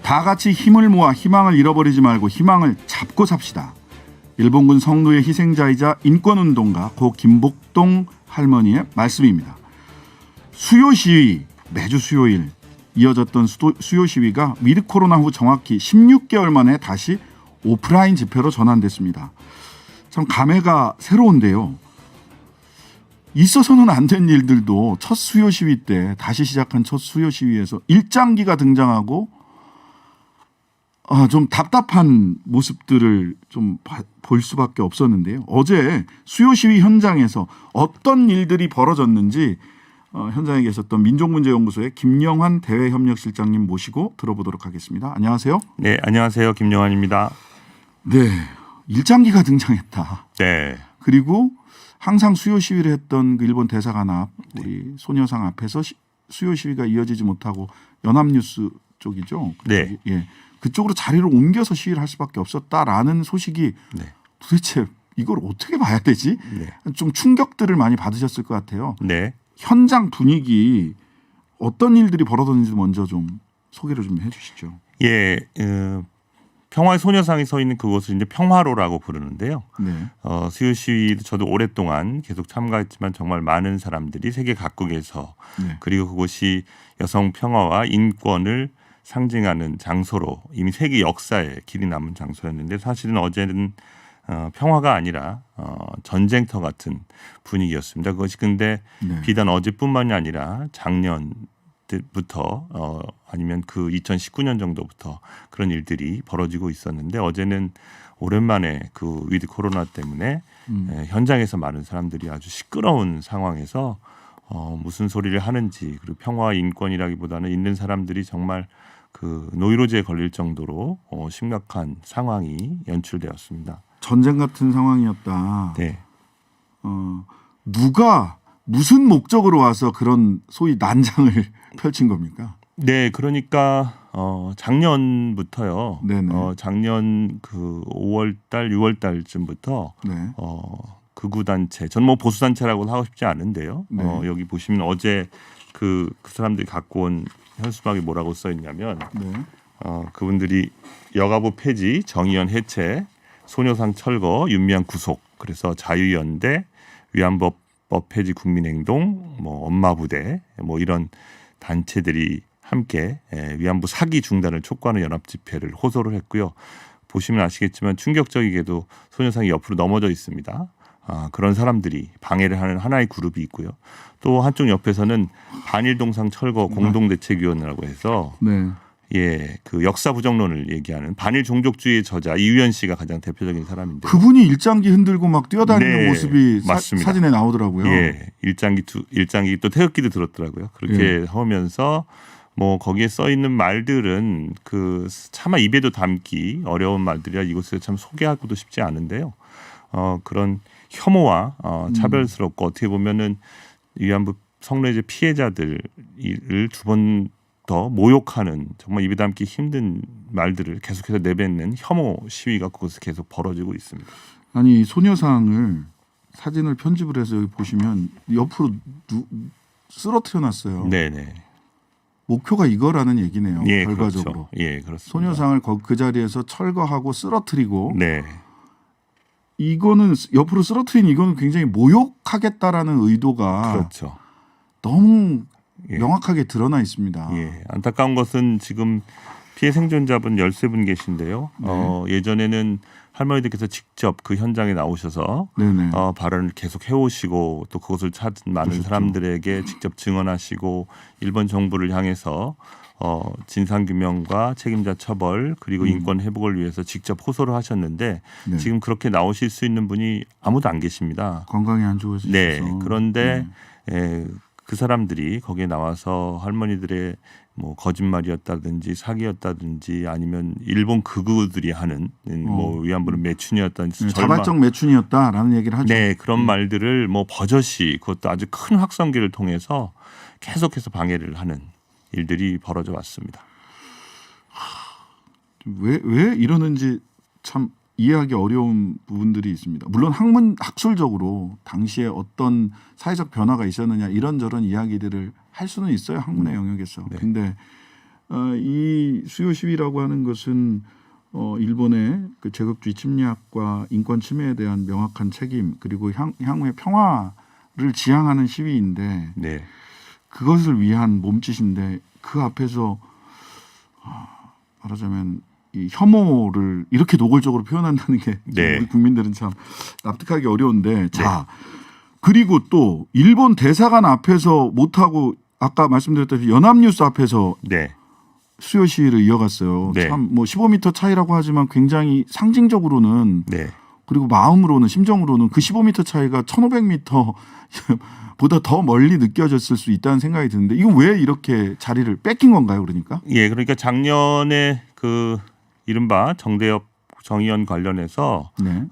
다 같이 힘을 모아 희망을 잃어버리지 말고 희망을 잡고 삽시다. 일본군 성노예 희생자이자 인권운동가 고 김복동 할머니의 말씀입니다. 수요 시위, 매주 수요일 이어졌던 수요 시위가 위드 코로나 후 정확히 16개월 만에 다시 오프라인 집회로 전환됐습니다. 참 감회가 새로운데요. 있어서는 안 된 일들도 첫 수요 시위 때 다시 시작한 첫 수요 시위에서 일장기가 등장하고 좀 답답한 모습들을 좀 볼 수밖에 없었는데요. 어제 수요 시위 현장에서 어떤 일들이 벌어졌는지 현장에 계셨던 민족문제연구소의 김영환 대외협력실장님 모시고 들어보도록 하겠습니다. 안녕하세요. 네, 안녕하세요. 김영환입니다. 네, 일장기가 등장했다. 네. 그리고 항상 수요 시위를 했던 그 일본 대사관 앞 우리 소녀상 앞에서 수요 시위가 이어지지 못하고 연합뉴스 쪽이죠. 네. 예. 그쪽으로 자리를 옮겨서 시위를 할 수밖에 없었다라는 소식이 네. 도대체 이걸 어떻게 봐야 되지? 네. 좀 충격들을 많이 받으셨을 것 같아요. 네. 현장 분위기 어떤 일들이 벌어졌는지 먼저 좀 소개를 좀 해주시죠. 예, 평화의 소녀상이 서 있는 그곳을 이제 평화로라고 부르는데요. 네. 수요 시위도 저도 오랫동안 계속 참가했지만 정말 많은 사람들이 세계 각국에서 네. 그리고 그곳이 여성 평화와 인권을 상징하는 장소로 이미 세계 역사에 길이 남은 장소였는데 사실은 어제는 평화가 아니라 전쟁터 같은 분위기였습니다. 그것이 근데 네. 비단 어제뿐만이 아니라 작년부터 아니면 그 2019년 정도부터 그런 일들이 벌어지고 있었는데 어제는 오랜만에 그 위드 코로나 때문에 현장에서 많은 사람들이 아주 시끄러운 상황에서 무슨 소리를 하는지 그리고 평화와 인권이라기보다는 있는 사람들이 정말 그 노이로제에 걸릴 정도로 심각한 상황이 연출되었습니다. 전쟁 같은 상황이었다. 네. 누가 무슨 목적으로 와서 그런 소위 난장을 펼친 겁니까? 네, 그러니까 작년부터요. 네네. 작년 그 5월달, 6월달쯤부터 네. 극우 단체, 저는 뭐 보수 단체라고 하고 싶지 않은데요. 네. 여기 보시면 어제 그 사람들이 갖고 온 현수막이 뭐라고 써 있냐면 네. 그분들이 여가부 폐지, 정의연 해체, 소녀상 철거, 윤미향 구속, 그래서 자유연대, 위안법 폐지 국민행동, 뭐 엄마부대, 뭐 이런 단체들이 함께 위안부 사기 중단을 촉구하는 연합 집회를 호소를 했고요. 보시면 아시겠지만 충격적이게도 소녀상이 옆으로 넘어져 있습니다. 그런 사람들이 방해를 하는 하나의 그룹이 있고요. 또 한쪽 옆에서는 반일동상 철거 공동대책위원회라고 해서 네. 예, 그 역사 부정론을 얘기하는 반일 종족주의의 저자 이유연 씨가 가장 대표적인 사람인데 그분이 일장기 흔들고 막 뛰어다니는 네, 모습이 맞습니다. 사진에 나오더라고요. 예, 일장기 또 태극기도 들었더라고요. 그렇게 하면서 뭐 거기에 써 있는 말들은 그 차마 입에도 담기 어려운 말들이라 이곳에서 참 소개하고도 싶지 않은데요. 그런 혐오와 차별스럽고 어떻게 보면은 위안부 성노예제 피해자들을 두 번 더 모욕하는 정말 입에 담기 힘든 말들을 계속해서 내뱉는 혐오 시위가 그곳에서 계속 벌어지고 있습니다. 아니 소녀상을 사진을 편집을 해서 여기 보시면 옆으로 쓰러뜨려 놨어요. 네네. 목표가 이거라는 얘기네요. 예, 결과적으로. 그렇죠. 예, 그렇습니다. 소녀상을 그 자리에서 철거하고 쓰러뜨리고 네. 이거는 옆으로 쓰러뜨린 이거는 굉장히 모욕하겠다라는 의도가 그렇죠. 너무 예. 명확하게 드러나 있습니다. 예, 안타까운 것은 지금 피해 생존자분 13분 계신데요. 네. 예전에는 할머니들께서 직접 그 현장에 나오셔서 네네. 발언을 계속 해오시고 또 그것을 찾은 많은 그렇죠. 사람들에게 직접 증언하시고 일본 정부를 향해서 진상규명과 책임자 처벌 그리고 인권 회복을 위해서 직접 호소를 하셨는데 네. 지금 그렇게 나오실 수 있는 분이 아무도 안 계십니다. 건강이 안 좋으셔서. 네. 그런데 그 사람들이 거기에 나와서 할머니들의 뭐 거짓말이었다든지 사기였다든지 아니면 일본 극우들이 하는 뭐 위안부는 매춘이었다든지 자발적 매춘이었다라는 얘기를 하죠. 네, 그런 말들을 뭐 버젓이 그것도 아주 큰 확성기를 통해서 계속해서 방해를 하는 일들이 벌어져 왔습니다. 왜 이러는지 참 이해하기 어려운 부분들이 있습니다. 물론 학술적으로 당시에 어떤 사회적 변화가 있었느냐 이런저런 이야기들을 할 수는 있어요. 학문의 영역에서. 네. 근데 이 수요 시위라고 하는 것은 일본의 그 제국주의 침략과 인권 침해에 대한 명확한 책임 그리고 향후의 평화를 지향하는 시위인데 네. 그것을 위한 몸짓인데 그 앞에서 말하자면 이 혐오를 이렇게 노골적으로 표현한다는 게 네. 우리 국민들은 참 납득하기 어려운데 자 그리고 또 일본 대사관 앞에서 못하고 아까 말씀드렸다시피 연합뉴스 앞에서 네. 수요 시위를 이어갔어요. 네. 참 뭐 15m 차이라고 하지만 굉장히 상징적으로는 네. 그리고 마음으로는 심정으로는 그 15m 차이가 1500m 보다 더 멀리 느껴졌을 수 있다는 생각이 드는데 이거 왜 이렇게 자리를 뺏긴 건가요? 그러니까? 예, 그러니까 작년에 그 이른바 정대협 정의연 관련해서 네.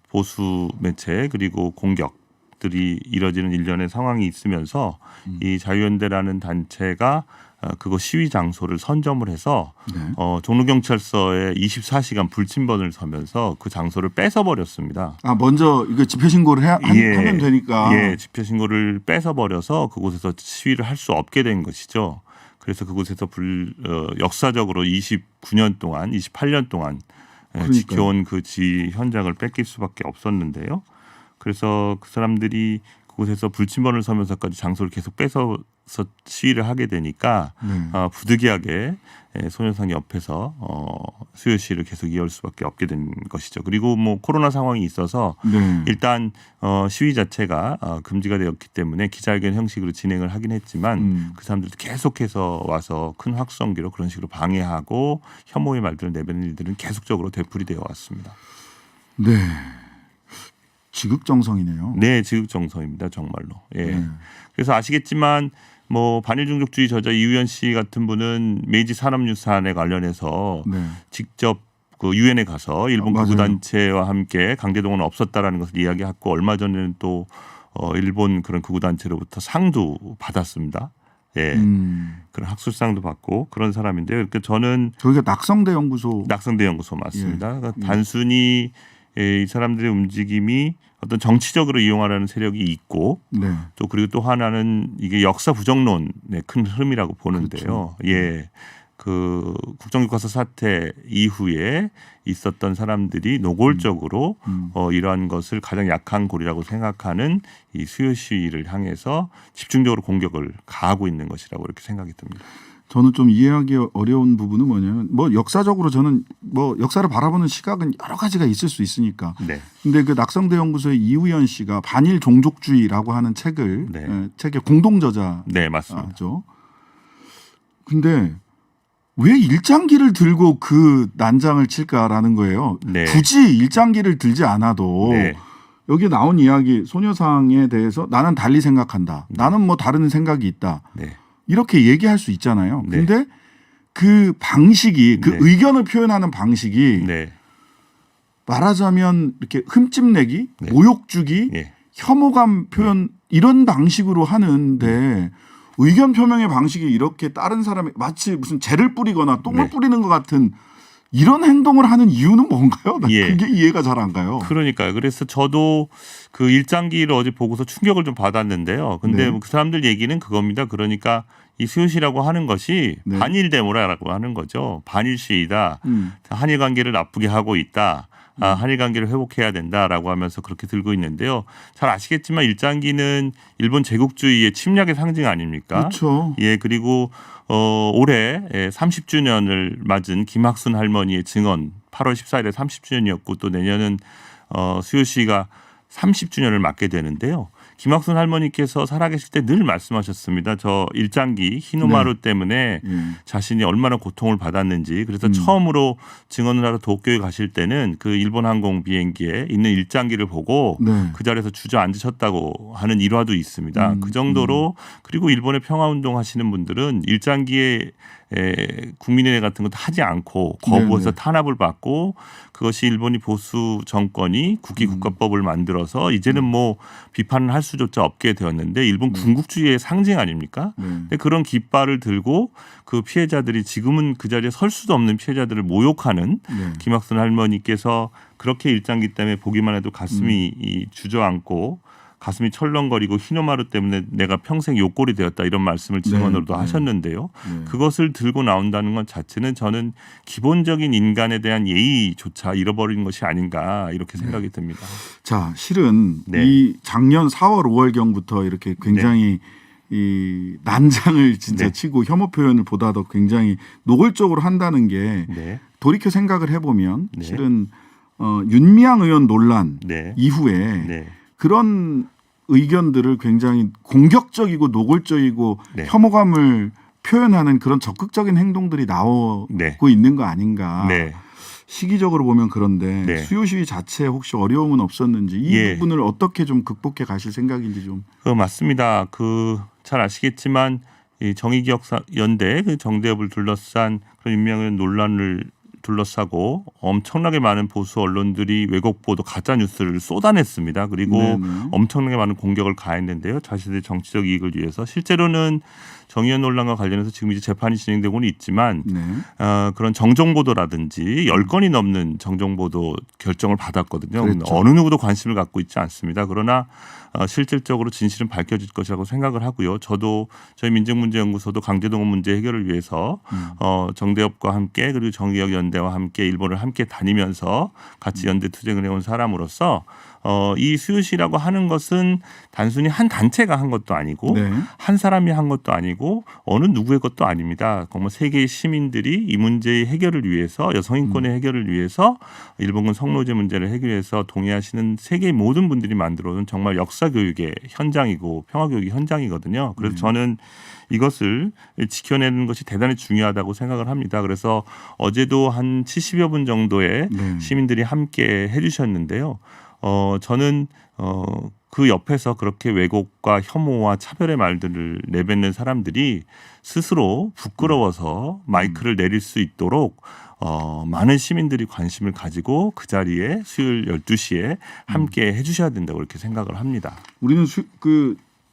보수 매체 그리고 공격들이 이뤄지는 일련의 상황이 있으면서 이 자유연대라는 단체가 그거 시위 장소를 선점을 해서 네. 종로경찰서에 24시간 불침번을 서면서 그 장소를 뺏어버렸습니다. 아 먼저 이거 집회 신고를 하면 되니까. 예, 집회 신고를 뺏어버려서 그곳에서 시위를 할 수 없게 된 것이죠. 그래서 그곳에서 역사적으로 29년 동안, 28년 동안 지켜온 그 현장을 뺏길 수밖에 없었는데요. 그래서 그 사람들이 그곳에서 불침번을 서면서까지 장소를 계속 뺏어서 시위를 하게 되니까 부득이하게 소녀상 옆에서 수요 시위를 계속 이어올 수밖에 없게 된 것이죠. 그리고 뭐 코로나 상황이 있어서 일단 시위 자체가 금지가 되었기 때문에 기자회견 형식으로 진행을 하긴 했지만 그 사람들도 계속해서 와서 큰 확성기로 그런 식으로 방해하고 혐오의 말들을 내뱉는 일들은 계속적으로 되풀이되어 왔습니다. 네. 지극정성이네요. 네, 지극정성입니다, 정말로. 예. 그래서 아시겠지만 뭐 반일 종족주의 저자 이우연 씨 같은 분은 메이지 산업유산에 관련해서 직접 그 유엔에 가서 일본 극우 단체와 함께 강제동원은 없었다라는 것을 이야기했고 얼마 전에는 또 일본 그런 극우 단체로부터 상도 받았습니다. 예, 그런 학술상도 받고 그런 사람인데요. 그러니까 저는 저희가 낙성대 연구소 맞습니다. 그러니까 단순히 이 사람들의 움직임이 어떤 정치적으로 이용하려는 세력이 있고 또 그리고 또 하나는 이게 역사 부정론의 큰 흐름이라고 보는데요. 그렇죠. 예, 그 국정교과서 사태 이후에 있었던 사람들이 노골적으로 이러한 것을 가장 약한 고리라고 생각하는 이 수요 시위를 향해서 집중적으로 공격을 가하고 있는 것이라고 이렇게 생각이 듭니다. 저는 좀 이해하기 어려운 부분은 뭐냐면 뭐 역사적으로 저는 뭐 역사를 바라보는 시각은 여러 가지가 있을 수 있으니까. 근데 그 낙성대 연구소의 이우연 씨가 반일 종족주의라고 하는 책의 공동 저자. 네, 맞습니다. 근데 왜 일장기를 들고 그 난장을 칠까라는 거예요. 굳이 일장기를 들지 않아도 여기 나온 이야기 소녀상에 대해서 나는 달리 생각한다. 나는 뭐 다른 생각이 있다. 이렇게 얘기할 수 있잖아요. 근데 그 방식이 그 의견을 표현하는 방식이 말하자면 이렇게 흠집내기, 모욕주기, 혐오감 표현 이런 방식으로 하는데 의견 표명의 방식이 이렇게 다른 사람이 마치 무슨 재를 뿌리거나 똥을 뿌리는 것 같은 이런 행동을 하는 이유는 뭔가요? 그게 이해가 잘 안 가요. 그러니까요. 그래서 저도 그 일장기를 어제 보고서 충격을 좀 받았는데요. 근데 그 사람들 얘기는 그겁니다. 그러니까 이 수요시라고 하는 것이 반일 데모라고 하는 거죠. 반일 시위다. 한일 관계를 나쁘게 하고 있다. 한일 관계를 회복해야 된다라고 하면서 그렇게 들고 있는데요. 잘 아시겠지만 일장기는 일본 제국주의의 침략의 상징 아닙니까? 그렇죠. 예, 그리고 올해 30주년을 맞은 김학순 할머니의 증언 8월 14일에 30주년이었고 또 내년은 수요 시가 30주년을 맞게 되는데요. 김학순 할머니께서 살아계실 때 늘 말씀하셨습니다. 저 일장기 히노마루 때문에 자신이 얼마나 고통을 받았는지 그래서 처음으로 증언을 하러 도쿄에 가실 때는 그 일본 항공 비행기에 있는 일장기를 보고 그 자리에서 주저앉으셨다고 하는 일화도 있습니다. 그 정도로 그리고 일본의 평화운동 하시는 분들은 일장기에 국민회의 같은 것도 하지 않고 거부해서 탄압을 받고 그것이 일본이 보수 정권이 국기국가법을 만들어서 이제는 뭐 비판을 할 수조차 없게 되었는데 일본 군국주의의 상징 아닙니까? 근데 그런 깃발을 들고 그 피해자들이 지금은 그 자리에 설 수도 없는 피해자들을 모욕하는 김학순 할머니께서 그렇게 일장기 때문에 보기만 해도 가슴이 주저앉고 가슴이 철렁거리고 흰오마루 때문에 내가 평생 요꼴이 되었다 이런 말씀을 증언으로도 네. 하셨는데요. 네. 그것을 들고 나온다는 것 자체는 저는 기본적인 인간에 대한 예의조차 잃어버린 것이 아닌가 이렇게 생각이 듭니다. 자, 실은 네. 이 작년 4월 5월경부터 이렇게 굉장히 이 난장을 진짜 네. 치고 혐오 표현을 보다 더 굉장히 노골적으로 한다는 게 네. 돌이켜 생각을 해보면 네. 실은 윤미향 의원 논란 네. 이후에 네. 그런 의견들을 굉장히 공격적이고 노골적이고 네. 혐오감을 표현하는 그런 적극적인 행동들이 나오고 네. 있는 거 아닌가. 네. 시기적으로 보면 그런데 네. 수요 시위 자체에 혹시 어려움은 없었는지 이 예. 부분을 어떻게 좀 극복해 가실 생각인지 좀. 맞습니다. 잘 아시겠지만 이 정의기억연대 그 정대협을 둘러싼 그런 윤미향 의원 논란을 둘러싸고 엄청나게 많은 보수 언론들이 왜곡 보도 가짜 뉴스를 쏟아냈습니다. 그리고 네네. 엄청나게 많은 공격을 가했는데요. 자신들의 정치적 이익을 위해서 실제로는 정의연 논란과 관련해서 지금 이제 재판이 진행되고는 있지만 네. 그런 정정보도라든지 10건이 넘는 정정보도 결정을 받았거든요. 그랬죠. 어느 누구도 관심을 갖고 있지 않습니다. 그러나 실질적으로 진실은 밝혀질 것이라고 생각을 하고요. 저도 저희 민정문제연구소도 강제동원 문제 해결을 위해서 정대협과 함께 그리고 정의역연대와 함께 일본을 함께 다니면서 같이 연대 투쟁을 해온 사람으로서 이 수요시라고 하는 것은 단순히 한 단체가 한 것도 아니고 네. 한 사람이 한 것도 아니고 어느 누구의 것도 아닙니다. 정말 세계의 시민들이 이 문제의 해결을 위해서 여성 인권의 해결을 위해서 일본군 성노제 문제를 해결해서 동의하시는 세계의 모든 분들이 만들어온 정말 역사 교육의 현장이고 평화 교육의 현장이거든요. 그래서 저는 이것을 지켜내는 것이 대단히 중요하다고 생각을 합니다. 그래서 어제도 한 70여 분 정도의 네. 시민들이 함께 해주셨는데요. 저는 그 옆에서 그렇게 왜곡과 혐오와 차별의 말들을 내뱉는 사람들이 스스로 부끄러워서 마이크를 내릴 수 있도록 많은 시민들이 관심을 가지고 그 자리에 수요일 12시에 함께 해주셔야 된다고 이렇게 생각을 합니다. 우리는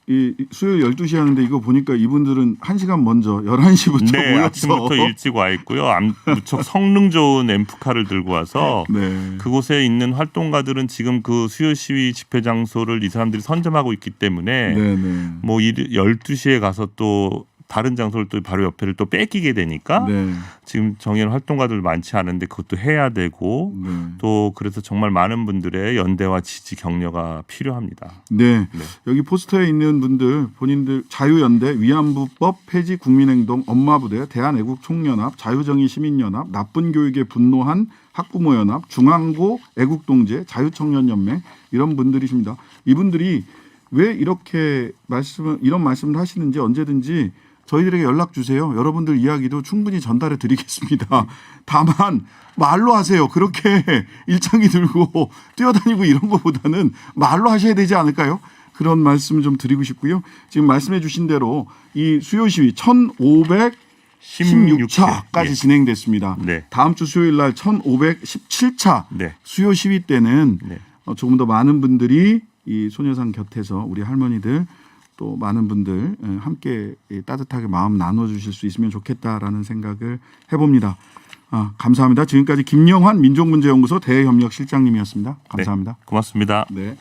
이 수요일 12시 하는데 이거 보니까 이분들은 1시간 먼저 11시부터 네, 모여서 아침부터 일찍 와 있고요. 무척 성능 좋은 앰프카를 들고 와서 네. 그곳에 있는 활동가들은 지금 그 수요 시위 집회 장소를 이 사람들이 선점하고 있기 때문에 네, 네. 뭐 12시에 가서 또 다른 장소를 또 바로 옆에를 또 뺏기게 되니까 네. 지금 정의연 활동가들 많지 않은데 그것도 해야 되고 네. 또 그래서 정말 많은 분들의 연대와 지지 격려가 필요합니다. 네. 네. 여기 포스터에 있는 분들 본인들 자유연대, 위안부법 폐지 국민행동, 엄마부대, 대한애국총연합, 자유정의시민연합, 나쁜 교육에 분노한 학부모연합, 중앙고 애국동제, 자유청년연맹 이런 분들이십니다. 이분들이 왜 이렇게 이런 말씀을 하시는지 언제든지 저희들에게 연락 주세요. 여러분들 이야기도 충분히 전달해 드리겠습니다. 다만 말로 하세요. 그렇게 일창기 들고 뛰어다니고 이런 것보다는 말로 하셔야 되지 않을까요? 그런 말씀을 좀 드리고 싶고요. 지금 말씀해 주신 대로 이 수요 시위 1516차까지 예. 진행됐습니다. 네. 다음 주 수요일 날 1517차 네. 수요 시위 때는 네. 조금 더 많은 분들이 이 소녀상 곁에서 우리 할머니들 또 많은 분들 함께 따뜻하게 마음 나눠주실 수 있으면 좋겠다라는 생각을 해봅니다. 감사합니다. 지금까지 김영환 민족문제연구소 대외협력실장님이었습니다. 감사합니다. 네, 고맙습니다. 네.